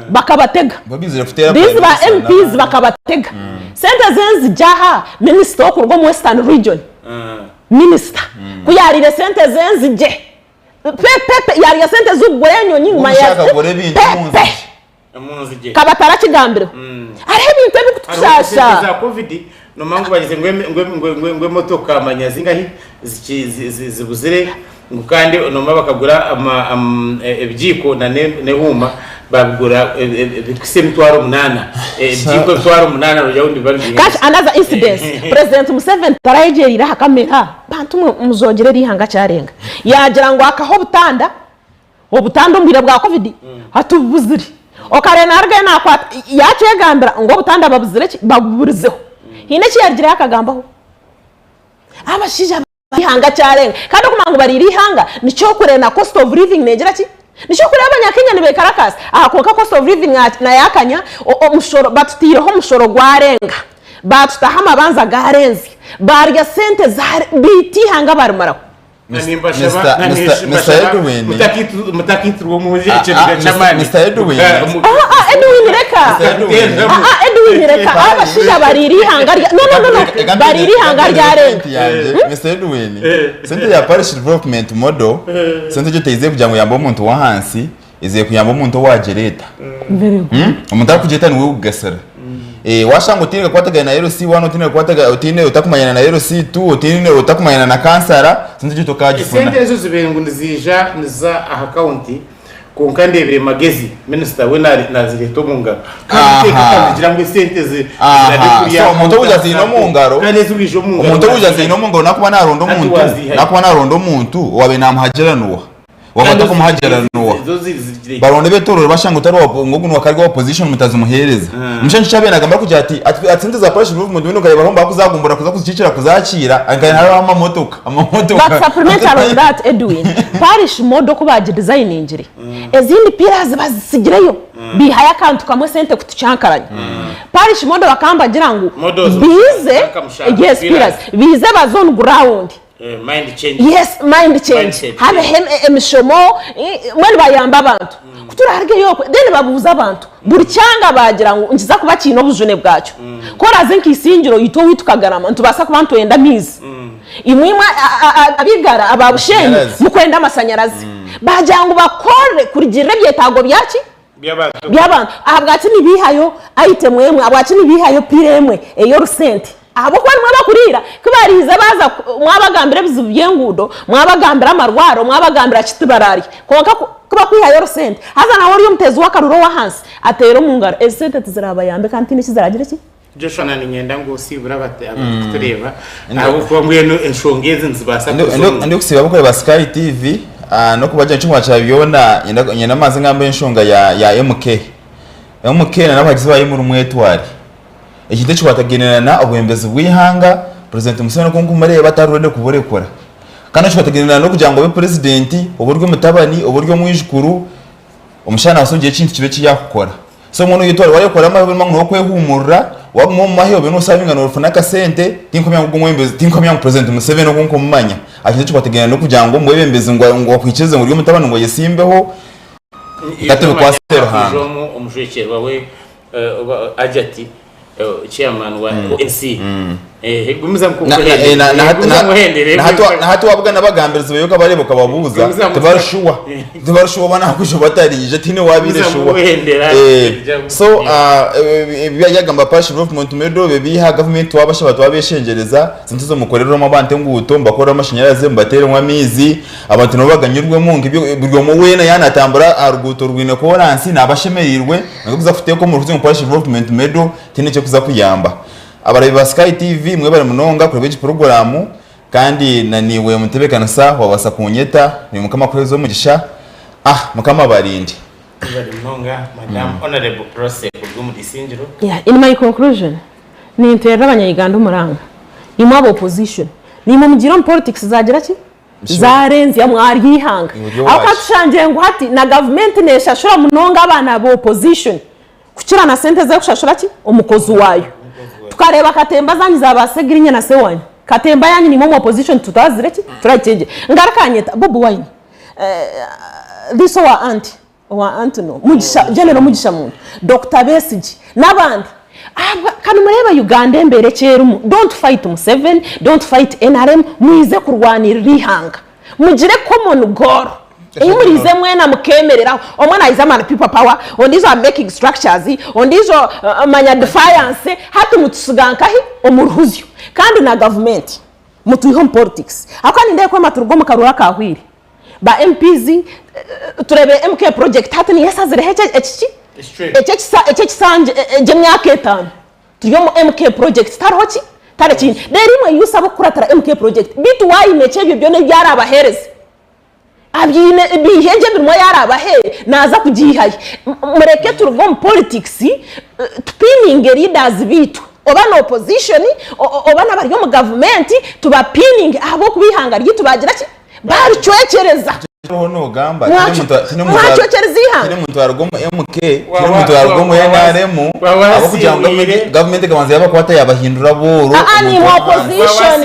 bakabatega babizire futera bizi ba MPs bakabatega sente zenzijaha minister okurwa mu Western region minister kuyarire sente zenzije pepe yari sente z'ugwenyo nyuma ya kabatara kigambiro arebe ibintu bikutushasha za covid no mangu bagize ngwe motoka amanyazi ngahi zibuzire ngukandi no bakagura ebyiko na nehuma babigura bikise mitwaro 8 ebyiko mitwaro 8 rujaundi bari cash another incident President Museveni tarayegerira hakamera bantu muzogere rihanga cyarenga yagira ngo akaho obutanda mbira bwa covid hatubuziri okarena arga nakwa yacegambira ngo butanda babuzire baburizeho hine cyargira akagambaho abashija ihanga cyarenga kandi kumangu bari rihanga nico kurena cost of living negira ki nico kure abanyakenya nibe Caracas akoka cost of living na yakanya umushoro batutireho umushoro gwarenga batutaha amabanza garenzi barya sente za biti hanga barumara Mr. Edwin mutakitu muje cyane cyamani Mr. Edwin Edwin reka abashija bariri hangarya no bariri hangarya renga Mr. Edwin sente ya parish development model sente je teize kujya ngo yamba umuntu wa hansi ize kuyamba umuntu waje leta umuntu akujeta ni we ugasara washango tinga kwataga na LC1 tinga kwataga utine utakumanyana na LC2 utine utakumanyana na kansara sinzi cyo kagifuna sente ezo zibengu nizija niza akaunti konkande bire magezi minister we nazireto munga kandi kagira ngo sente zirabikuriya umuntu ujazi no mungaro kandi zurijo munga umuntu ujazi no mungaro nakuba narondo umuntu wabe namuhageranuwa wabata kumuhageranuwa baronde betororo bashanga utari ngo wakari wa position mutazi muhereza mushanshi chabena agamba kujya ati atsinze za police movement bino kare bahomba kuzagumbura kuzakuzicira kuzakira angana hari amamotoka but supplementary on that Edwin parish modo ko baje design injiri ezindi pillars bazisigireyo bihaya kantu kamwe sente kutucyankaranye parish modo bakamba gira ngo bize yes pillars bize bazone ground mind change. Yes, mind change. Habe emishomo mwene bayamba abantu kuturarge yoko then babuza abantu buri cyanga bagira ngo ngiza kuba kino bujune bwacu kora zenki isingiro yito witukagarama ntubasa ku bantu yenda mizi imwimwa abigara ababushenyi mukwenda amasanyarazi bagira ngo bakore kurigire byetago byaki byabantu abwaci nibihayo item emwe abwaci nibihayo piremwe eyo rusente abo kwa mwaba kurira kubariza baza mwabagambira bizubiye ngudo mwabagambira amarwaro mwabagambira kitubarari konka kuba kwihayo rusente haza nawe uri umtezi wakaruro wa hansi atero mungara esente tiziraba yambe kandi nikizaragira ki Joshua na nyenda ngo usibura batureba abo kwa mweno enshongeze nzibasa ndi kusiba bako ba Sky TV no kubaje ncumwa cyabiyona nyina maze ngambe enshonga ya MK na nabagize bayi mu rumwetwari ikite cyubatagenerana obwembezi bwihanga president Museveni ko ngumare batarurende kuborekora kana cyubatagenerana no kugira ngo be president uburyo mutabani uburyo mwijukuru umushana wasongiye kintu kibe kiyakora so umuntu yitwara warekora amahwe no kwehumurira wabwo mu mahebe no savingana urufuna kasente tinkomya ngo mwembezi tinkomya ngo president Museveni ko nkumanya akite cyubatagenerana no kugira ngo mwebembezi ngo wakwiceze ngo uburyo mutabani ngo yesimbeho gatebe kwa serha umujekero wawe ajati chairman wa NC gumiza mkukwende na hatu wabuga nabagambiriza bayoka barebo kababuza tubarushuwa bana kusho batarije tine wabireshuwa so byagamba pashi movement medo bebiha government wabasha batwabeshengereza sintuzo mukorero mu bante nguto mbakora amashanyaraze mbatere mu amizi abantu nobaganyurwe mu ngibyo buryo mu wena yanatambura aruguto rwine ko ransi nabashemerirwe ngokuza fute ko mu ruzingo pashi movement medo tine cyo kuza kuyamba abarabi ba Sky TV mwe bari munonga kuri beach program kandi naniwe mutebekanisa wabasa kunyeta ni mukama kwezo mugisha mukama barindi bari munonga madam honorable process kubwo disingiro in my conclusion ni intera abanyayiganda umuranga imwe abo opposition ni mu mugiro politics zagira ki zarenze ya mwari yihanga akatushangiye ngo hati na government neshashura munonga abana abo opposition kucira na sente ze kushashura ki umukozi wayo tukareba katemba zanyu zabasegirinya na sewanyu katemba yanyu ni mu opposition tutazire ki turakeje ngarakanyeta bobu wine this wa anti no mugisha general mugisha muntu Dr Besiji nabandi kanu mureba Uganda mbere cyeru don't fight Museveni don't fight NRM muize kurwanira rihanga mugire common goal imurize mwena mukemerera omwana izamana people power on these are making structures on these manya defiance hatu mutusugankahi omuruhuzyo kandi na government mutu home politics akani ndeye kwa maturugo mukarura kahwiri ba MPs turebe MK project hatu ni yasazire eche sanje je myaka 5 turiyo mu MK project taroki tarekini derimo yusaba kuratara MK project bitu wayimeche byo ne byara abahereza abyine bihenje birimo yarabahe naza kugihaye mureke turugo mu politics tupinning leaders bitu oba no opposition oba nabari yo mu government tuba pinning abo kubihanga ryi tubagira ki bari cwekereza no gamba tine muntu argomo MK tine muntu argomo NRM abo kujanga government kamanzi yaba kwata yabahindura boro ani opposition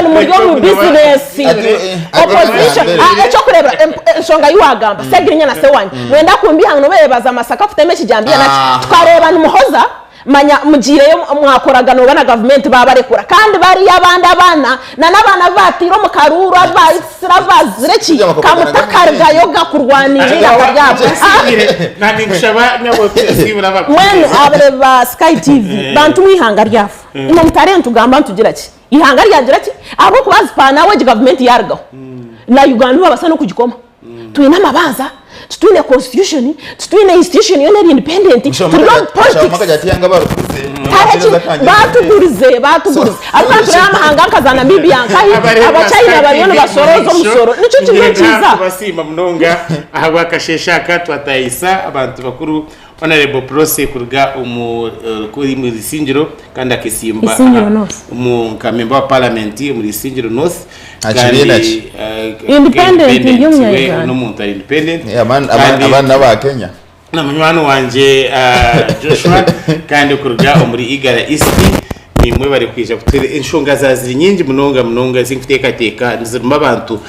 mu yo mu business opposition cyo kureba shonga yuagamba segirinya na sewanyu wenda kumbihanga no bebaza amasaka futeme kijambiye naci twareba numuhoza manya mugire mwakoraga no bana government babarekura kandi bari yabandi abana nabana batiro mu karura bayisira bazireki kamutakarga yoga kurwanirira karyabo nandi ngushaba nyabo sibura bako when abre ba Sky TV bantu mwihanga ryafu imo mutare ntugamba ntugira ki ihanga ryagira ki abo kubazipana we government yargo na Uganda babasa no kugikoma tuina mabanza tutune constitution tutune institution yo nari independent turimo politics makajatiyanga barukuze batugurize abantu ramahanga nkazana bibiyankahi abachina bari no basorozo musoro nico kintu cyiza basima munonga aha bakasheshaka twatayisa abantu bakuru honorable process kurga kuri mu risingiro kandi akisimba mu kamemba wa parliament mu risingiro north kandi independent y'umunyarwanda no muntu independent abana ba Kenya na munywano wanje Joshua kandi kurga muri igara east ni mwe bari kwija kutere inshonga zaziri nyingi munonga zinkuteka niziruma abantu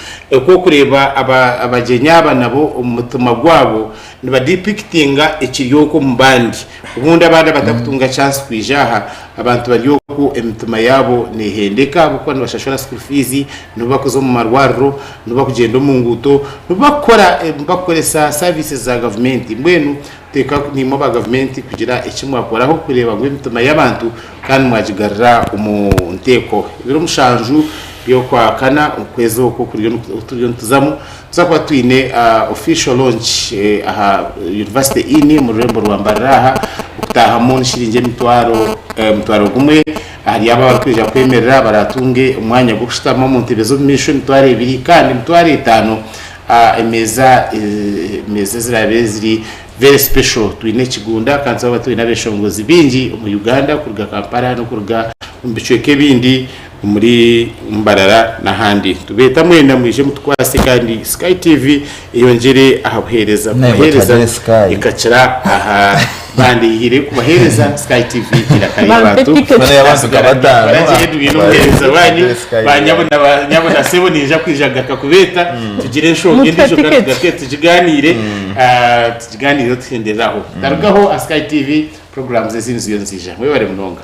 ko kureba abagenya nabo umutuma gwabo niba depictinga ekiriyoko mubandi ubundi abandi batakutunga chance kwijaha abantu bariyoko emutuma yabo nehendeka buko nibashashora school fees nubakozo mu marwaro nubakugenda mu nguto nubakora bakoresa services za government mbwenu teka ni mu ba government kugira ekimwakoraho kureba ngo emutuma y'abantu kandi mwajigarra umunteko biro mushanju yo kwa kana ukwezo ko kuriyo tuzamu tuzakwa twine official launch aha university ini mu rembo rwambaraha utaha mu nshirinje mutwaro gumwe hari aba bakwija kwemerera baratunge umwanya gwo gushitama mu ntebezo mission mutware 2 kandi mutware 5 meza zirabe ziri very special twine kigunda kandi aba twine abeshongozi bingi mu Uganda kurga Kampala no kurga mbicweke bindi muri mbarara na handi tubeta mwenda mwije mutwase kandi Sky TV yongere ahahereza ikacira aha bandi yire kubahereza Sky TV irakari abantu none yabantu kabadana banyabona sebo ninja kwijagaka kubeta tugire nshoge ndijo gake tujiganire tugenderaho darugaho Sky TV programs z'inzu yonzija mwe bare munonga